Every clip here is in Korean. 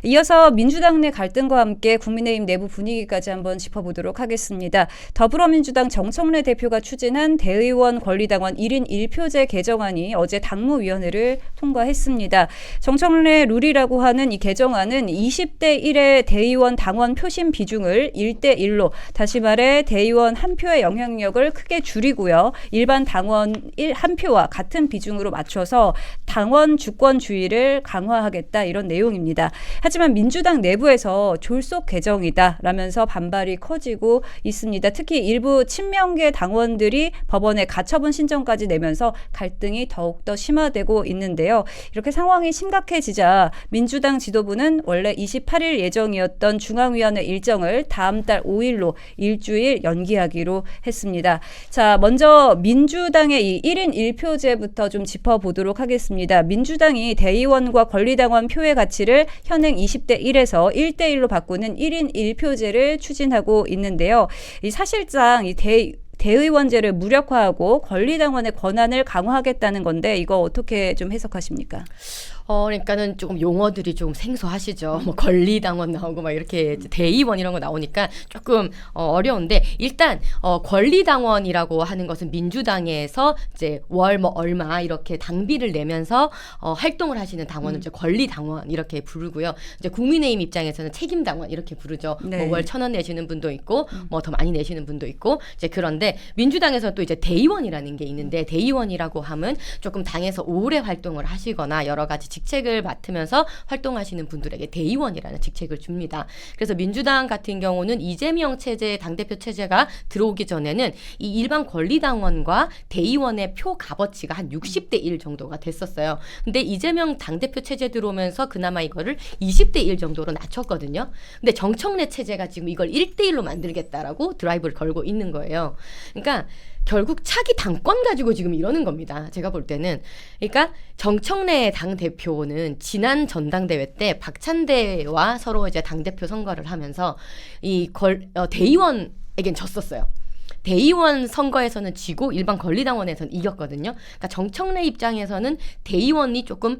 이어서 민주당 내 갈등과 함께 국민의힘 내부 분위기까지 한번 짚어보도록 하겠습니다. 더불어민주당 정청래 대표가 추진한 대의원 권리당원 1인 1표제 개정안이 어제 당무위원회를 통과했습니다. 정청래 룰이라고 하는 이 개정안은 20대 1의 대의원 당원 표심 비중을 1대 1로, 다시 말해 대의원 한 표의 영향력을 크게 줄이고요. 일반 당원 한 표와 같은 비중으로 맞춰서 당원 주권주의를 강화하겠다, 이런 내용입니다. 하지만 민주당 내부에서 졸속 개정이다라면서 반발이 커지고 있습니다. 특히 일부 친명계 당원들이 법원에 가처분 신청까지 내면서 갈등이 더욱더 심화되고 있는데요. 이렇게 상황이 심각해지자 민주당 지도부는 원래 28일 예정이었던 중앙위원회 일정을 다음 달 5일로 일주일 연기하기로 했습니다. 자, 먼저 민주당의 이 1인 1표제부터 좀 짚어보도록 하겠습니다. 민주당이 대의원과 권리당원 표의 가치를 현행 20대 1에서 1대 1로 바꾸는 1인 1표제를 추진하고 있는데요. 이 사실상 이 대의원제를 무력화하고 권리당원의 권한을 강화하겠다는 건데, 이거 어떻게 좀 해석하십니까? 그러니까는 조금 용어들이 조금 생소하시죠. 뭐 권리당원 나오고 막 이렇게 대의원 이런 거 나오니까 조금 어려운데, 일단 권리당원이라고 하는 것은 민주당에서 이제 월 뭐 얼마 이렇게 당비를 내면서 활동을 하시는 당원을 이제 권리당원 이렇게 부르고요. 이제 국민의힘 입장에서는 책임당원 이렇게 부르죠. 네. 뭐 월 1,000원 내시는 분도 있고 뭐 더 많이 내시는 분도 있고, 이제 그런데 민주당에서 또 이제 대의원이라는 게 있는데, 대의원이라고 하면 조금 당에서 오래 활동을 하시거나 여러 가지 직책을 맡으면서 활동하시는 분들에게 대의원이라는 직책을 줍니다. 그래서 민주당 같은 경우는 이재명 체제, 당대표 체제가 들어오기 전에는 이 일반 권리당원과 대의원의 표 값어치가 한 60대 1 정도가 됐었어요. 근데 이재명 당대표 체제 들어오면서 그나마 이거를 20대 1 정도로 낮췄거든요. 근데 정청래 체제가 지금 이걸 1대 1로 만들겠다라고 드라이브를 걸고 있는 거예요. 그러니까 결국 차기 당권 가지고 지금 이러는 겁니다. 제가 볼 때는. 그러니까 정청래 당대표는 지난 전당대회 때 박찬대와 서로 이제 당대표 선거를 하면서 대의원에겐 졌었어요. 대의원 선거에서는 지고 일반 권리당원에서는 이겼거든요. 그러니까 정청래 입장에서는 대의원이 조금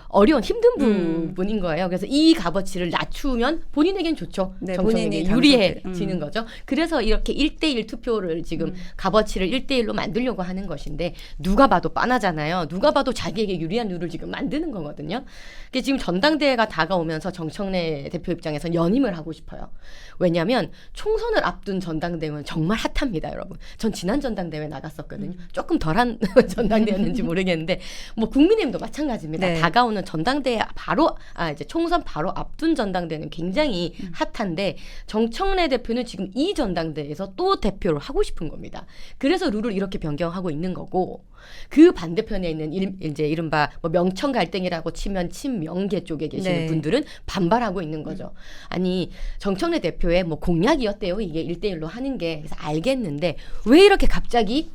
어려운 힘든 부분인 거예요. 그래서 이 값어치를 낮추면 본인에겐 좋죠. 네, 정청래에게 유리해지는 거죠. 그래서 이렇게 1대1 투표를 지금 값어치를 1대1로 만들려고 하는 것인데, 누가 봐도 뻔하잖아요. 누가 봐도 자기에게 유리한 룰을 지금 만드는 거거든요. 그게 지금 전당대회가 다가오면서 정청래 대표 입장에서 연임을 하고 싶어요. 왜냐하면 총선을 앞둔 전당대회는 정말 핫합니다, 여러분. 전 지난 전당대회 나갔었거든요. 조금 덜한 전당대회였는지 모르겠는데, 뭐 국민의힘도 마찬가지입니다. 네. 다가오는 전당대회 이제 총선 바로 앞둔 전당대회는 굉장히 핫한데, 정청래 대표는 지금 이 전당대회에서 또 대표를 하고 싶은 겁니다. 그래서 룰을 이렇게 변경하고 있는 거고, 그 반대편에 있는 이제 이른바 뭐 명청 갈등이라고 치면 친명계 쪽에 계시는 네. 분들은 반발하고 있는 거죠. 아니, 정청래 대표의 뭐 공약이었대요, 이게 1대1로 하는 게. 그래서 알겠는데 왜 이렇게 갑자기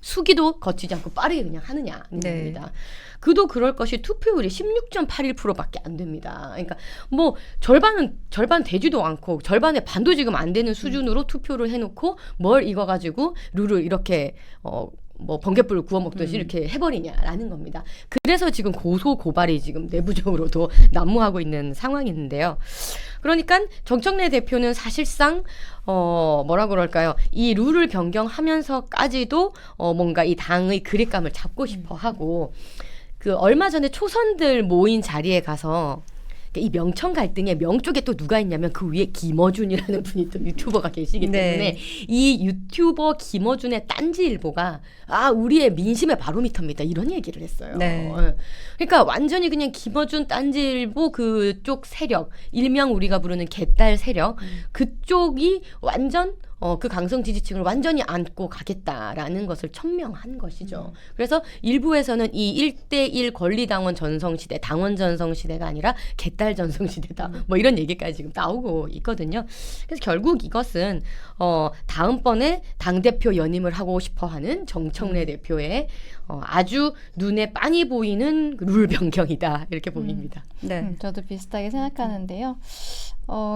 수기도 거치지 않고 빠르게 그냥 하느냐는 겁니다. 그도 그럴 것이 투표율이 16.81%밖에 안 됩니다. 그러니까 뭐 절반 되지도 않고 절반의 반도 지금 안 되는 수준으로 투표를 해놓고 뭘 이거 가지고 룰을 이렇게 뭐 번갯불 구워 먹듯이 이렇게 해버리냐라는 겁니다. 그래서 지금 고소 고발이 지금 내부적으로도 난무하고 있는 상황인데요. 그러니까 정청래 대표는 사실상 뭐라 그럴까요? 이 룰을 변경하면서까지도 뭔가 이 당의 그립감을 잡고 싶어 하고, 그 얼마 전에 초선들 모인 자리에 가서 이 명청 갈등에 명 쪽에 또 누가 있냐면 그 위에 김어준이라는 분이 또 유튜버가 계시기 때문에 이 유튜버 김어준의 딴지일보가 우리의 민심의 바로미터입니다, 이런 얘기를 했어요. 네. 그러니까 완전히 그냥 김어준 딴지일보 그쪽 세력, 일명 우리가 부르는 개딸 세력, 그쪽이 완전 그 강성 지지층을 완전히 안고 가겠다라는 것을 천명한 것이죠. 그래서 일부에서는 이 1대1 권리당원 전성시대, 당원 전성시대가 아니라 개딸 전성시대다, 뭐 이런 얘기까지 지금 나오고 있거든요. 그래서 결국 이것은 다음번에 당대표 연임을 하고 싶어하는 정청래 대표의 아주 눈에 빤히 보이는 룰 변경이다, 이렇게 보입니다. 네. 저도 비슷하게 생각하는데요.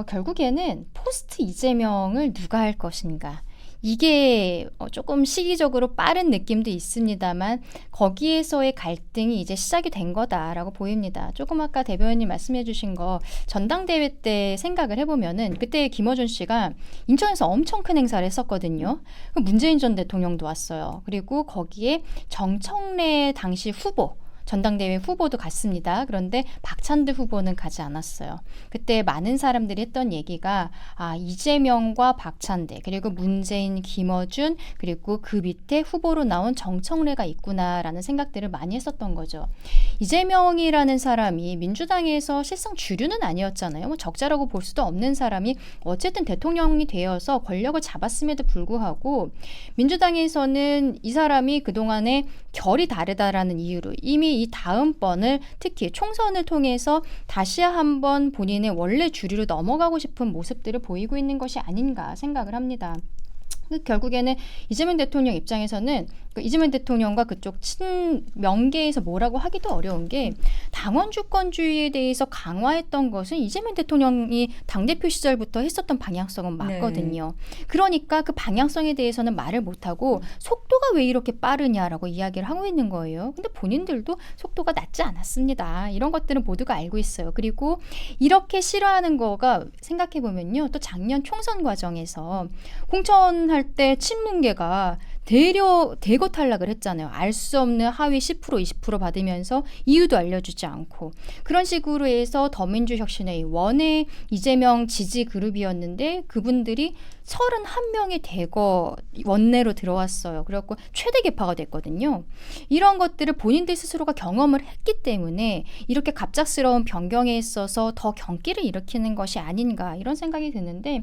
결국에는 포스트 이재명을 누가 할 것인가. 이게 조금 시기적으로 빠른 느낌도 있습니다만 거기에서의 갈등이 이제 시작이 된 거다라고 보입니다. 조금 아까 대변인님 말씀해 주신 거 전당대회 때 생각을 해보면은 그때 김어준 씨가 인천에서 엄청 큰 행사를 했었거든요. 문재인 전 대통령도 왔어요. 그리고 거기에 정청래 당시 후보 전당대회 후보도 갔습니다. 그런데 박찬대 후보는 가지 않았어요. 그때 많은 사람들이 했던 얘기가 이재명과 박찬대 그리고 문재인, 김어준 그리고 그 밑에 후보로 나온 정청래가 있구나라는 생각들을 많이 했었던 거죠. 이재명이라는 사람이 민주당에서 실상 주류는 아니었잖아요. 뭐 적자라고 볼 수도 없는 사람이 어쨌든 대통령이 되어서 권력을 잡았음에도 불구하고 민주당에서는 이 사람이 그동안에 결이 다르다라는 이유로 이미 이 다음번을 특히 총선을 통해서 다시 한번 본인의 원래 주류로 넘어가고 싶은 모습들을 보이고 있는 것이 아닌가 생각을 합니다. 결국에는 이재명 대통령 입장에서는 이재명 대통령과 그쪽 친명계에서 뭐라고 하기도 어려운 게 당원 주권주의에 대해서 강화했던 것은 이재명 대통령이 당대표 시절부터 했었던 방향성은 맞거든요. 네. 그러니까 그 방향성에 대해서는 말을 못하고 속도가 왜 이렇게 빠르냐라고 이야기를 하고 있는 거예요. 근데 본인들도 속도가 낮지 않았습니다. 이런 것들은 모두가 알고 있어요. 그리고 이렇게 싫어하는 거가 생각해보면요. 또 작년 총선 과정에서 공천할 때 친문계가 대거 탈락을 했잖아요. 알 수 없는 하위 10% 20% 받으면서 이유도 알려주지 않고 그런 식으로 해서 더민주혁신의 원의 이재명 지지 그룹이었는데 그분들이 31명이 대거 원내로 들어왔어요. 그래갖고 최대 개파가 됐거든요. 이런 것들을 본인들 스스로가 경험을 했기 때문에 이렇게 갑작스러운 변경에 있어서 더 경기를 일으키는 것이 아닌가 이런 생각이 드는데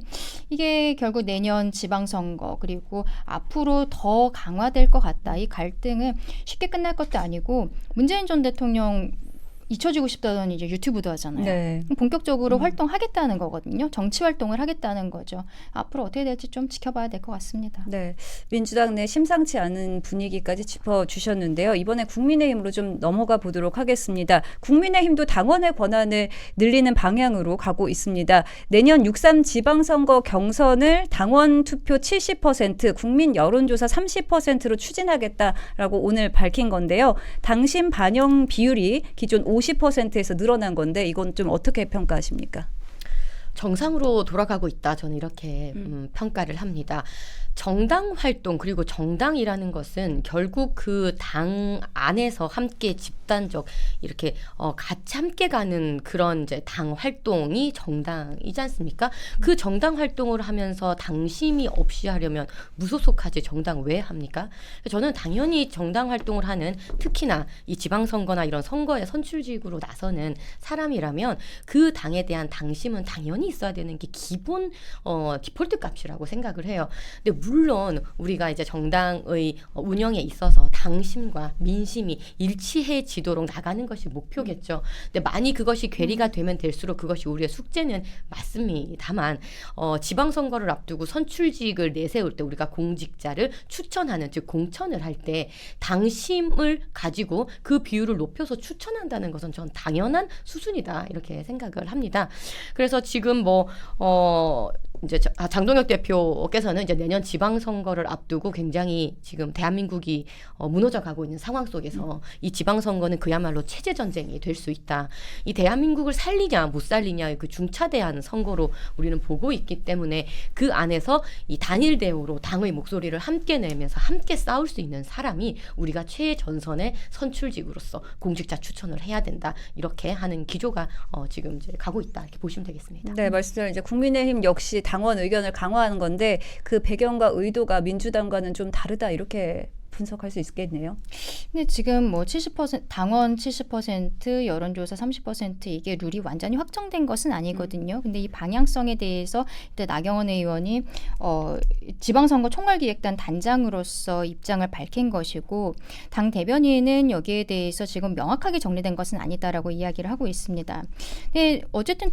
이게 결국 내년 지방선거 그리고 앞으로 더 강화될 것 같다. 이 갈등은 쉽게 끝날 것도 아니고 문재인 전 대통령 잊혀지고 싶다더니 이제 유튜브도 하잖아요. 네. 본격적으로 활동하겠다는 거거든요. 정치 활동을 하겠다는 거죠. 앞으로 어떻게 될지 좀 지켜봐야 될 것 같습니다. 네, 민주당 내 심상치 않은 분위기까지 짚어주셨는데요. 이번에 국민의힘으로 좀 넘어가 보도록 하겠습니다. 국민의힘도 당원의 권한을 늘리는 방향으로 가고 있습니다. 내년 6.3 지방선거 경선을 당원 투표 70%, 국민 여론조사 30%로 추진하겠다라고 오늘 밝힌 건데요. 당심 반영 비율이 기존 50%에서 늘어난 건데 이건 좀 어떻게 평가하십니까? 정상으로 돌아가고 있다. 저는 이렇게 평가를 합니다. 정당 활동 그리고 정당이라는 것은 결국 그 당 안에서 함께 집단적 이렇게 같이 함께 가는 그런 이제 당 활동이 정당이지 않습니까? 그 정당 활동을 하면서 당심이 없이 하려면 무소속하지 정당 왜 합니까? 저는 당연히 정당 활동을 하는 특히나 이 지방선거나 이런 선거에 선출직으로 나서는 사람이라면 그 당에 대한 당심은 당연히 있어야 되는 게 기본 디폴트 값이라고 생각을 해요. 근데 물론 우리가 이제 정당의 운영에 있어서 당심과 민심이 일치해지도록 나가는 것이 목표겠죠. 근데 많이 그것이 괴리가 되면 될수록 그것이 우리의 숙제는 맞습니다만 지방선거를 앞두고 선출직을 내세울 때 우리가 공직자를 추천하는 즉 공천을 할 때 당심을 가지고 그 비율을 높여서 추천한다는 것은 전 당연한 수순이다 이렇게 생각을 합니다. 그래서 지금 이제 장동혁 대표께서는 이제 내년 지방선거를 앞두고 굉장히 지금 대한민국이 무너져 가고 있는 상황 속에서 이 지방선거는 그야말로 체제 전쟁이 될 수 있다. 이 대한민국을 살리냐 못 살리냐의 그 중차대한 선거로 우리는 보고 있기 때문에 그 안에서 이 단일 대우로 당의 목소리를 함께 내면서 함께 싸울 수 있는 사람이 우리가 최전선의 선출직으로서 공직자 추천을 해야 된다. 이렇게 하는 기조가 지금 이제 가고 있다. 이렇게 보시면 되겠습니다. 네, 말씀드린 이제 국민의힘 역시 당원 의견을 강화하는 건데 그 배경과 의도가 민주당과는 좀 다르다 이렇게 분석할 수 있겠네요. 근데 지금 뭐 70% 당원 70% 여론조사 30% 이게 룰이 완전히 확정된 것은 아니거든요. 근데 이 방향성에 대해서 이때 나경원 의원이 지방선거 총괄기획단 단장으로서 입장을 밝힌 것이고 당 대변인은 여기에 대해서 지금 명확하게 정리된 것은 아니다라고 이야기를 하고 있습니다. 근데 어쨌든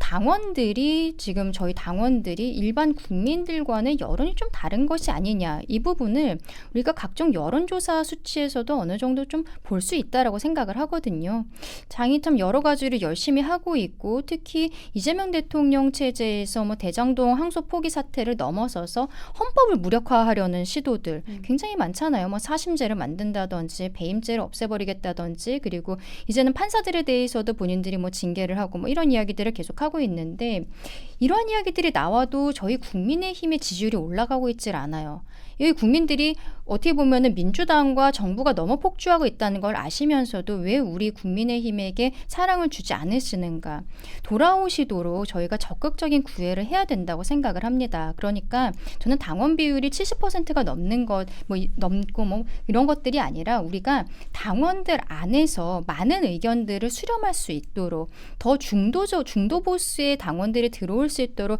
지금 저희 당원들이 일반 국민들과는 여론이 좀 다른 것이 아니냐 이 부분을 우리가 각종 여론 여론조사 수치에서도 어느 정도 좀 볼 수 있다라고 생각을 하거든요. 당이 참 여러 가지를 열심히 하고 있고 특히 이재명 대통령 체제에서 뭐 대장동 항소 포기 사태를 넘어서서 헌법을 무력화하려는 시도들 굉장히 많잖아요. 뭐 사심제를 만든다든지 배임죄를 없애버리겠다든지 그리고 이제는 판사들에 대해서도 본인들이 뭐 징계를 하고 뭐 이런 이야기들을 계속하고 있는데 이러한 이야기들이 나와도 저희 국민의힘의 지지율이 올라가고 있질 않아요. 여기 국민들이 어떻게 보면은 민주당과 정부가 너무 폭주하고 있다는 걸 아시면서도 왜 우리 국민의힘에게 사랑을 주지 않으시는가. 돌아오시도록 저희가 적극적인 구애를 해야 된다고 생각을 합니다. 그러니까 저는 당원 비율이 70%가 넘는 것, 넘고 뭐 이런 것들이 아니라 우리가 당원들 안에서 많은 의견들을 수렴할 수 있도록 더 중도 보수의 당원들이 들어올 수 있도록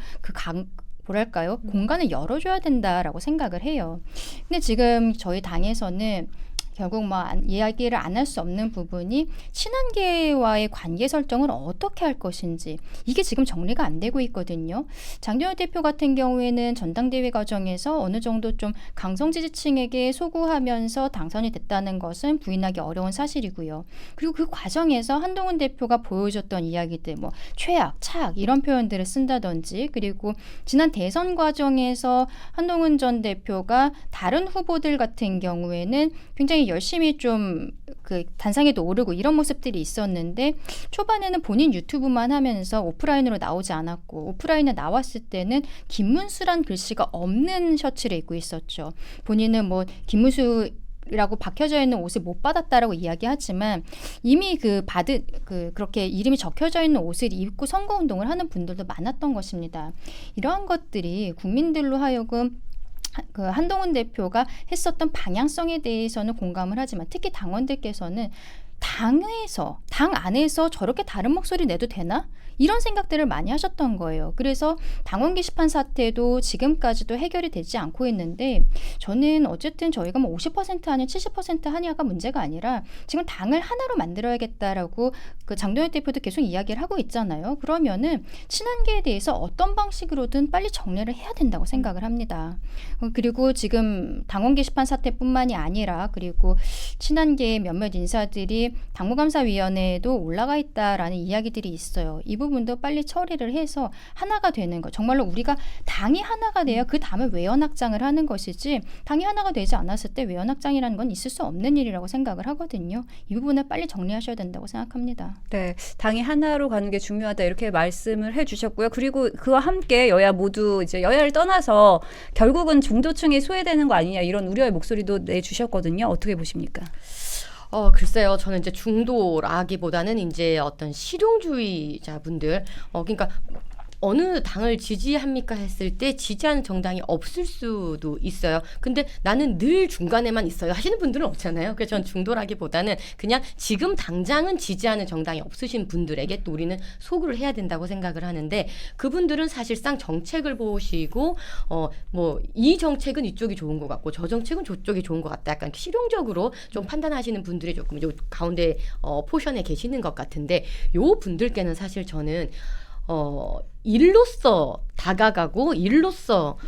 뭐랄까요? 공간을 열어줘야 된다라고 생각을 해요. 근데 지금 저희 당에서는 결국 뭐 이야기를 안 할 수 없는 부분이 친한계와의 관계 설정을 어떻게 할 것인지 이게 지금 정리가 안 되고 있거든요. 장경태 대표 같은 경우에는 전당대회 과정에서 어느 정도 좀 강성 지지층에게 소구하면서 당선이 됐다는 것은 부인하기 어려운 사실이고요. 그리고 그 과정에서 한동훈 대표가 보여줬던 이야기들 뭐 최악, 차악 이런 표현들을 쓴다든지 그리고 지난 대선 과정에서 한동훈 전 대표가 다른 후보들 같은 경우에는 굉장히 열심히 좀 그 단상에도 오르고 이런 모습들이 있었는데 초반에는 본인 유튜브만 하면서 오프라인으로 나오지 않았고 오프라인에 나왔을 때는 김문수란 글씨가 없는 셔츠를 입고 있었죠. 본인은 뭐 김문수 라고 박혀져 있는 옷을 못 받았다라고 이야기하지만 이미 그렇게 이름이 적혀져 있는 옷을 입고 선거운동을 하는 분들도 많았던 것입니다. 이러한 것들이 국민들로 하여금 그 한동훈 대표가 했었던 방향성에 대해서는 공감을 하지만 특히 당원들께서는 당 안에서 저렇게 다른 목소리 내도 되나? 이런 생각들을 많이 하셨던 거예요. 그래서 당원 게시판 사태도 지금까지도 해결이 되지 않고 있는데 저는 어쨌든 저희가 뭐 50% 하냐 70% 하냐가 문제가 아니라 지금 당을 하나로 만들어야겠다라고 그 장동혁 대표도 계속 이야기를 하고 있잖아요. 그러면은 친한계에 대해서 어떤 방식으로든 빨리 정리를 해야 된다고 생각을 합니다. 그리고 지금 당원 게시판 사태뿐만이 아니라 그리고 친한계의 몇몇 인사들이 당무감사위원회에도 올라가 있다라는 이야기들이 있어요. 이 부분도 빨리 처리를 해서 하나가 되는 것. 정말로 우리가 당이 하나가 돼야 그 다음에 외연확장을 하는 것이지 당이 하나가 되지 않았을 때 외연확장이라는 건 있을 수 없는 일이라고 생각을 하거든요. 이 부분을 빨리 정리하셔야 된다고 생각합니다. 네, 당이 하나로 가는 게 중요하다 이렇게 말씀을 해주셨고요. 그리고 그와 함께 여야 모두 이제 여야를 떠나서 결국은 중도층이 소외되는 거 아니냐 이런 우려의 목소리도 내주셨거든요. 어떻게 보십니까? 글쎄요. 저는 이제 중도라기보다는 이제 어떤 실용주의자분들, 그러니까 어느 당을 지지합니까 했을 때 지지하는 정당이 없을 수도 있어요. 근데 나는 늘 중간에만 있어요 하시는 분들은 없잖아요. 그래서 전 중도라기보다는 그냥 지금 당장은 지지하는 정당이 없으신 분들에게 또 우리는 소구를 해야 된다고 생각을 하는데 그분들은 사실상 정책을 보시고 뭐 이 정책은 이쪽이 좋은 것 같고 저 정책은 저쪽이 좋은 것 같다. 약간 실용적으로 좀 판단하시는 분들이 조금 요 가운데 포션에 계시는 것 같은데 요 분들께는 사실 저는 일로서 다가가고 일로서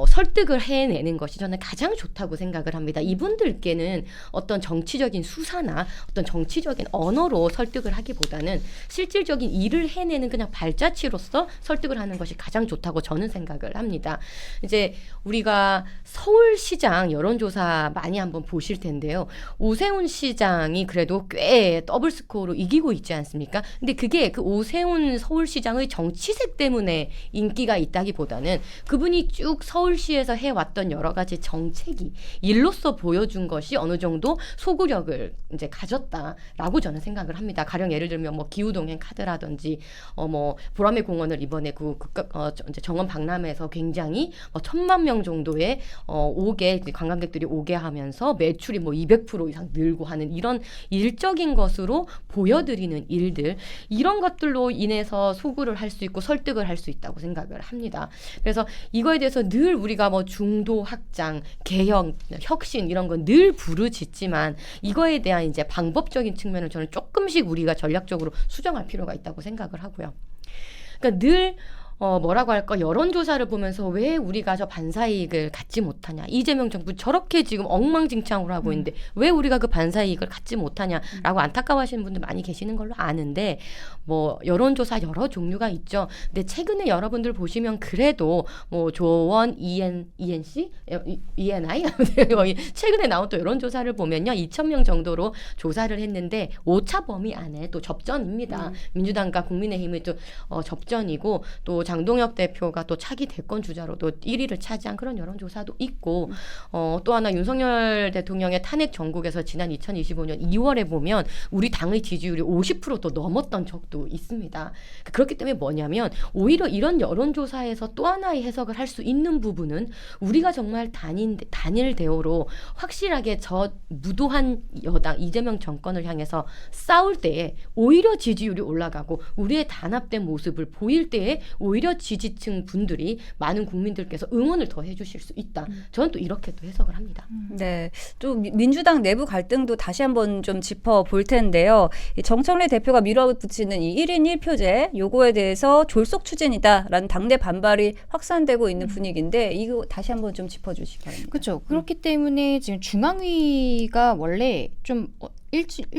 설득을 해내는 것이 저는 가장 좋다고 생각을 합니다. 이분들께는 어떤 정치적인 수사나 어떤 정치적인 언어로 설득을 하기보다는 실질적인 일을 해내는 그냥 발자취로서 설득을 하는 것이 가장 좋다고 저는 생각을 합니다. 이제 우리가 서울시장 여론조사 많이 한번 보실 텐데요. 오세훈 시장이 그래도 꽤 더블 스코어로 이기고 있지 않습니까? 근데 그게 그 오세훈 서울시장의 정치색 때문에 인기가 있다기보다는 그분이 쭉 서울시에서 해왔던 여러 가지 정책이 일로서 보여준 것이 어느 정도 소구력을 이제 가졌다라고 저는 생각을 합니다. 가령 예를 들면 뭐 기후동행 카드라든지 뭐 보라매 공원을 이번에 이제 정원 박람회에서 굉장히 1,000만 명 정도의 관광객들이 오게 하면서 매출이 뭐 200% 이상 늘고 하는 이런 일적인 것으로 보여드리는 일들 이런 것들로 인해서 소구를 할 수 있고 설득을 할 수 있다고 생각을 합니다. 그래서 이거에 대해서 늘 우리가 뭐 중도 확장, 개혁, 혁신 이런 건 늘 부르짖지만 이거에 대한 이제 방법적인 측면을 저는 조금씩 우리가 전략적으로 수정할 필요가 있다고 생각을 하고요. 그러니까 늘 뭐라고 할까, 여론조사를 보면서 왜 우리가 저 반사이익을 갖지 못하냐, 이재명 정부 저렇게 지금 엉망진창으로 하고 있는데 왜 우리가 그 반사이익을 갖지 못하냐라고 안타까워하시는 분들 많이 계시는 걸로 아는데, 뭐 여론조사 여러 종류가 있죠. 근데 최근에 여러분들 보시면 그래도 뭐 조원, ENC, ENI 최근에 나온 또 여론조사를 보면요, 2,000명 정도로 조사를 했는데 오차 범위 안에 또 접전입니다. 민주당과 국민의힘의 또 접전이고, 또 장동혁 대표가 또 차기 대권 주자로도 1위를 차지한 그런 여론조사도 있고, 또 하나 윤석열 대통령의 탄핵 전국에서 지난 2025년 2월에 보면 우리 당의 지지율이 50%도 넘었던 적도 있습니다. 그렇기 때문에 뭐냐면, 오히려 이런 여론조사에서 또 하나의 해석을 할 수 있는 부분은, 우리가 정말 단일 대우로 확실하게 저 무도한 여당 이재명 정권을 향해서 싸울 때에 오히려 지지율이 올라가고 우리의 단합된 모습을 보일 때에 오히려 지지층 분들이, 많은 국민들께서 응원을 더 해주실 수 있다. 저는 또 이렇게 또 해석을 합니다. 네, 또 민주당 내부 갈등도 다시 한번 좀 짚어볼 텐데요. 이 정청래 대표가 밀어붙이는 이 1인 1표제 요거에 대해서 졸속 추진이다라는 당내 반발이 확산되고 있는 분위기인데, 이거 다시 한번 좀 짚어주시기 바랍니다. 그렇죠. 그렇기 때문에 지금 중앙위가 원래 좀 일찍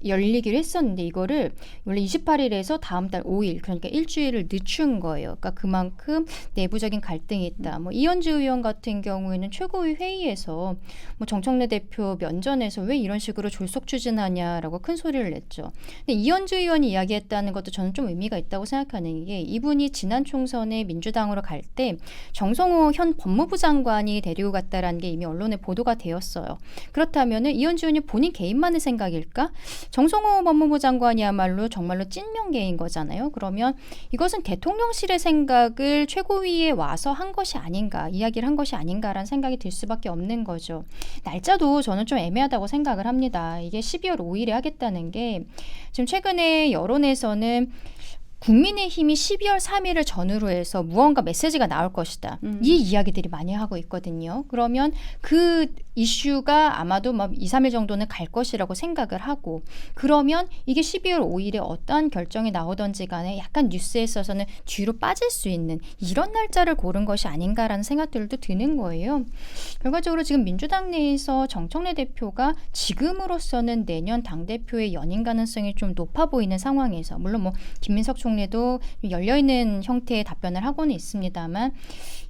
열리기로 했었는데, 이거를 원래 28일에서 다음 달 5일, 그러니까 일주일을 늦춘 거예요. 그러니까 그만큼 내부적인 갈등이 있다. 뭐 이현주 의원 같은 경우에는 최고위 회의에서 뭐 정청래 대표 면전에서 왜 이런 식으로 졸속 추진하냐라고 큰 소리를 냈죠. 근데 이현주 의원이 이야기했다는 것도 저는 좀 의미가 있다고 생각하는 게, 이분이 지난 총선에 민주당으로 갈 때 정성호 현 법무부 장관이 데리고 갔다라는 게 이미 언론에 보도가 되었어요. 그렇다면은 이현주 의원이 본인 개인만의 생각일까? 정성호 법무부 장관이야말로 정말로 찐명계인 거잖아요. 그러면 이것은 대통령실의 생각을 최고위에 와서 한 것이 아닌가, 이야기를 한 것이 아닌가라는 생각이 들 수밖에 없는 거죠. 날짜도 저는 좀 애매하다고 생각을 합니다. 이게 12월 5일에 하겠다는 게, 지금 최근에 여론에서는 국민의힘이 12월 3일을 전후로 해서 무언가 메시지가 나올 것이다. 이 이야기들이 많이 하고 있거든요. 그러면 그 이슈가 아마도 막 2, 3일 정도는 갈 것이라고 생각을 하고, 그러면 이게 12월 5일에 어떠한 결정이 나오던지 간에 약간 뉴스에 있어서는 뒤로 빠질 수 있는 이런 날짜를 고른 것이 아닌가라는 생각들도 드는 거예요. 결과적으로 지금 민주당 내에서 정청래 대표가 지금으로서는 내년 당대표의 연임 가능성이 좀 높아 보이는 상황에서, 물론 뭐 김민석 총리도 열려있는 형태의 답변을 하고는 있습니다만,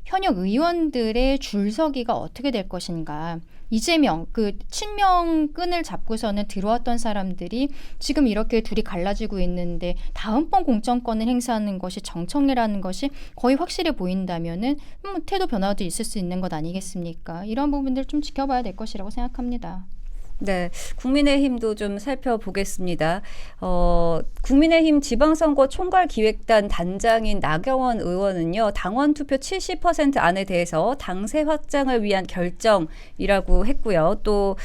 현역 의원들의 줄서기가 어떻게 될 것인가, 이재명 그 친명 끈을 잡고서는 들어왔던 사람들이 지금 이렇게 둘이 갈라지고 있는데, 다음번 공천권을 행사하는 것이 정청래라는 것이 거의 확실해 보인다면은 태도 변화도 있을 수 있는 것 아니겠습니까? 이런 부분들 좀 지켜봐야 될 것이라고 생각합니다. 네, 국민의힘도 좀 살펴보겠습니다. 국민의힘 지방선거 총괄기획단 단장인 나경원 의원은요, 당원 투표 70% 안에 대해서 당세 확장을 위한 결정이라고 했고요. 또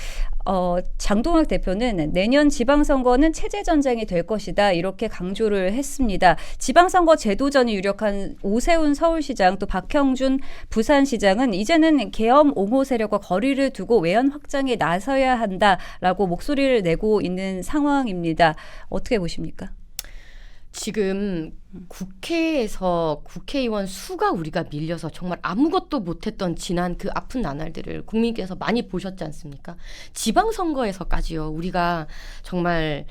장동혁 대표는 내년 지방선거는 체제전쟁이 될 것이다, 이렇게 강조를 했습니다. 지방선거 제도전이 유력한 오세훈 서울시장, 또 박형준 부산시장은 이제는 계엄 옹호 세력과 거리를 두고 외연 확장에 나서야 한다라고 목소리를 내고 있는 상황입니다. 어떻게 보십니까? 지금 국회에서 국회의원 수가 우리가 밀려서 정말 아무것도 못했던 지난 그 아픈 나날들을 국민께서 많이 보셨지 않습니까? 지방선거에서까지요, 우리가 정말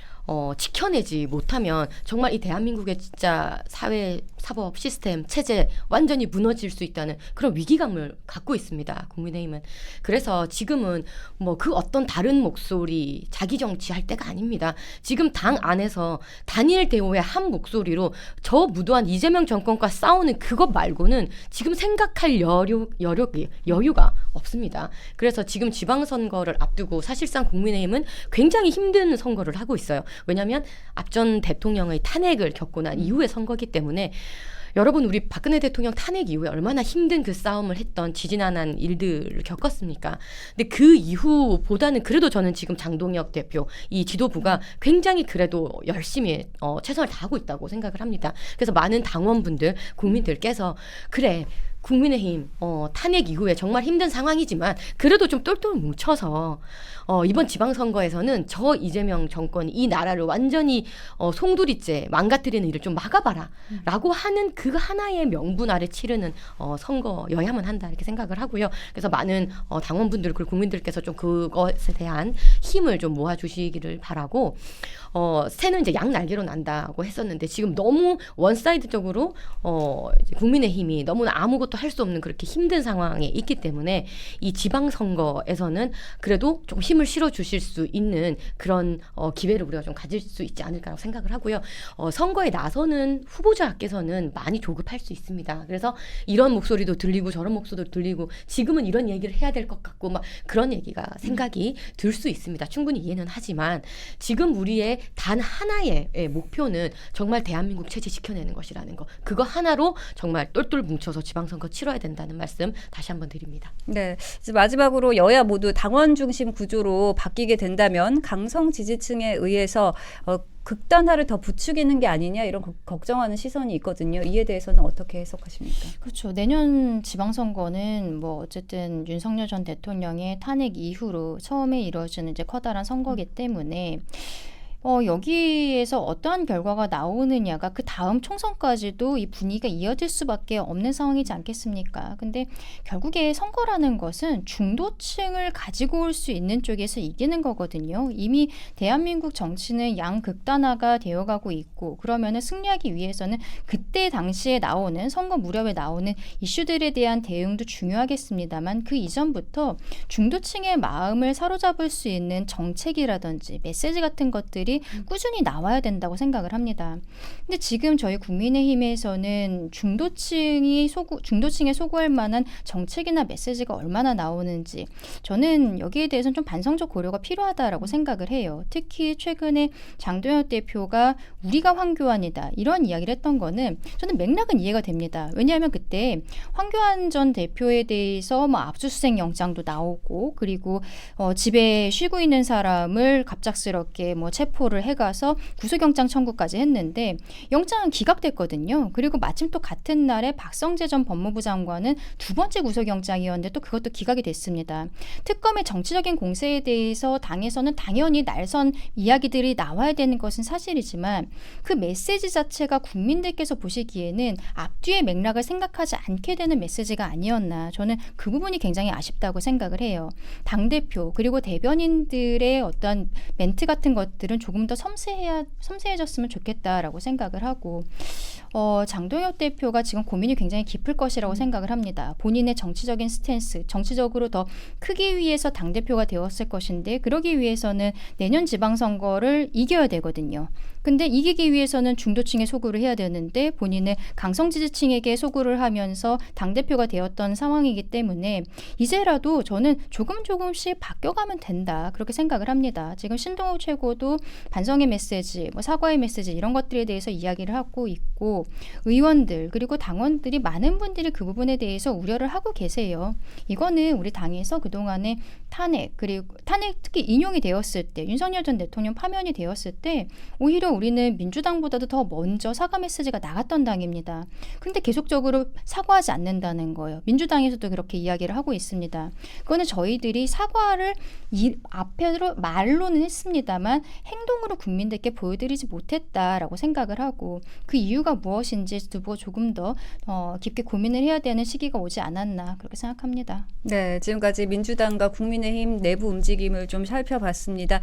지켜내지 못하면 정말 이 대한민국의 진짜 사회, 사법, 시스템, 체제 완전히 무너질 수 있다는 그런 위기감을 갖고 있습니다, 국민의힘은. 그래서 지금은 뭐 그 어떤 다른 목소리, 자기 정치할 때가 아닙니다. 지금 당 안에서 단일 대우의 한 목소리로 저 무도한 이재명 정권과 싸우는 그것 말고는 지금 생각할 여유가 없습니다. 그래서 지금 지방선거를 앞두고 사실상 국민의힘은 굉장히 힘든 선거를 하고 있어요. 왜냐하면 앞전 대통령의 탄핵을 겪고 난 이후의 선거이기 때문에, 여러분, 우리 박근혜 대통령 탄핵 이후에 얼마나 힘든 그 싸움을 했던 지지난한 일들을 겪었습니까? 근데 그 이후보다는 그래도 저는 지금 장동혁 대표, 이 지도부가 굉장히 그래도 열심히 최선을 다하고 있다고 생각을 합니다. 그래서 많은 당원분들, 국민들께서 그래, 국민의힘 탄핵 이후에 정말 힘든 상황이지만 그래도 좀 똘똘 뭉쳐서 이번 지방선거에서는 저 이재명 정권이 이 나라를 완전히 송두리째 망가뜨리는 일을 좀 막아봐라 라고 하는 그 하나의 명분 아래 치르는 선거여야만 한다 이렇게 생각을 하고요. 그래서 많은 당원분들 그리고 국민들께서 좀 그것에 대한 힘을 좀 모아주시기를 바라고 새는 이제 양날개로 난다고 했었는데 지금 너무 원사이드적으로 이제 국민의힘이 너무나 아무것도 할 수 없는 그렇게 힘든 상황에 있기 때문에 이 지방선거에서는 그래도 좀 힘을 실어 주실 수 있는 그런 기회를 우리가 좀 가질 수 있지 않을까라고 생각을 하고요. 선거에 나서는 후보자께서는 많이 조급할 수 있습니다. 그래서 이런 목소리도 들리고 저런 목소리도 들리고 지금은 이런 얘기를 해야 될 것 같고 막 그런 얘기가 생각이 들 수 있습니다. 충분히 이해는 하지만 지금 우리의 단 하나의 목표는 정말 대한민국 체제 지켜내는 것이라는 거. 그거 하나로 정말 똘똘 뭉쳐서 지방선거 치러야 된다는 말씀 다시 한번 드립니다. 네. 이제 마지막으로 여야 모두 당원 중심 구조로 바뀌게 된다면 강성 지지층에 의해서 극단화를 더 부추기는 게 아니냐 이런 걱정하는 시선이 있거든요. 이에 대해서는 어떻게 해석하십니까? 그렇죠. 내년 지방선거는 뭐 어쨌든 윤석열 전 대통령의 탄핵 이후로 처음에 이루어지는 이제 커다란 선거기 때문에 여기에서 어떠한 결과가 나오느냐가 그 다음 총선까지도 이 분위기가 이어질 수밖에 없는 상황이지 않겠습니까? 근데 결국에 선거라는 것은 중도층을 가지고 올 수 있는 쪽에서 이기는 거거든요. 이미 대한민국 정치는 양극단화가 되어가고 있고 그러면은 승리하기 위해서는 그때 당시에 나오는 선거 무렵에 나오는 이슈들에 대한 대응도 중요하겠습니다만 그 이전부터 중도층의 마음을 사로잡을 수 있는 정책이라든지 메시지 같은 것들이 꾸준히 나와야 된다고 생각을 합니다. 근데 지금 저희 국민의힘에서는 중도층에 소구할 만한 정책이나 메시지가 얼마나 나오는지 저는 여기에 대해서는 좀 반성적 고려가 필요하다라고 생각을 해요. 특히 최근에 장도연 대표가 우리가 황교안이다 이런 이야기를 했던 거는 저는 맥락은 이해가 됩니다. 왜냐하면 그때 황교안 전 대표에 대해서 뭐 압수수색 영장도 나오고 그리고 집에 쉬고 있는 사람을 갑작스럽게 뭐 체포를 해가서 구속영장 청구까지 했는데 영장은 기각됐거든요. 그리고 마침 또 같은 날에 박성재 전 법무부 장관은 두 번째 구속영장이었는데 또 그것도 기각이 됐습니다. 특검의 정치적인 공세에 대해서 당에서는 당연히 날선 이야기들이 나와야 되는 것은 사실이지만 그 메시지 자체가 국민들께서 보시기에는 앞뒤의 맥락을 생각하지 않게 되는 메시지가 아니었나 저는 그 부분이 굉장히 아쉽다고 생각을 해요. 당대표 그리고 대변인들의 어떤 멘트 같은 것들은 조금 더 섬세해졌으면 좋겠다라고 생각을 하고 장동혁 대표가 지금 고민이 굉장히 깊을 것이라고 생각을 합니다. 본인의 정치적인 스탠스, 정치적으로 더 크기 위해서 당대표가 되었을 것인데 그러기 위해서는 내년 지방선거를 이겨야 되거든요. 근데 이기기 위해서는 중도층에 소구를 해야 되는데 본인은 강성 지지층에게 소구를 하면서 당대표가 되었던 상황이기 때문에 이제라도 저는 조금씩 바뀌어가면 된다 그렇게 생각을 합니다. 지금 신동욱 최고도 반성의 메시지, 뭐 사과의 메시지 이런 것들에 대해서 이야기를 하고 있고 의원들 그리고 당원들이 많은 분들이 그 부분에 대해서 우려를 하고 계세요. 이거는 우리 당에서 그동안에 탄핵 특히 인용이 되었을 때 윤석열 전 대통령 파면이 되었을 때 오히려 우리는 민주당보다도 더 먼저 사과 메시지가 나갔던 당입니다. 그런데 계속적으로 사과하지 않는다는 거예요. 민주당에서도 그렇게 이야기를 하고 있습니다. 그거는 저희들이 사과를 앞으로 말로는 했습니다만 행동으로 국민들께 보여드리지 못했다라고 생각을 하고 그 이유가 무엇인지 두고 조금 더 깊게 고민을 해야 되는 시기가 오지 않았나 그렇게 생각합니다. 네, 지금까지 민주당과 국민의힘 내부 움직임을 좀 살펴봤습니다.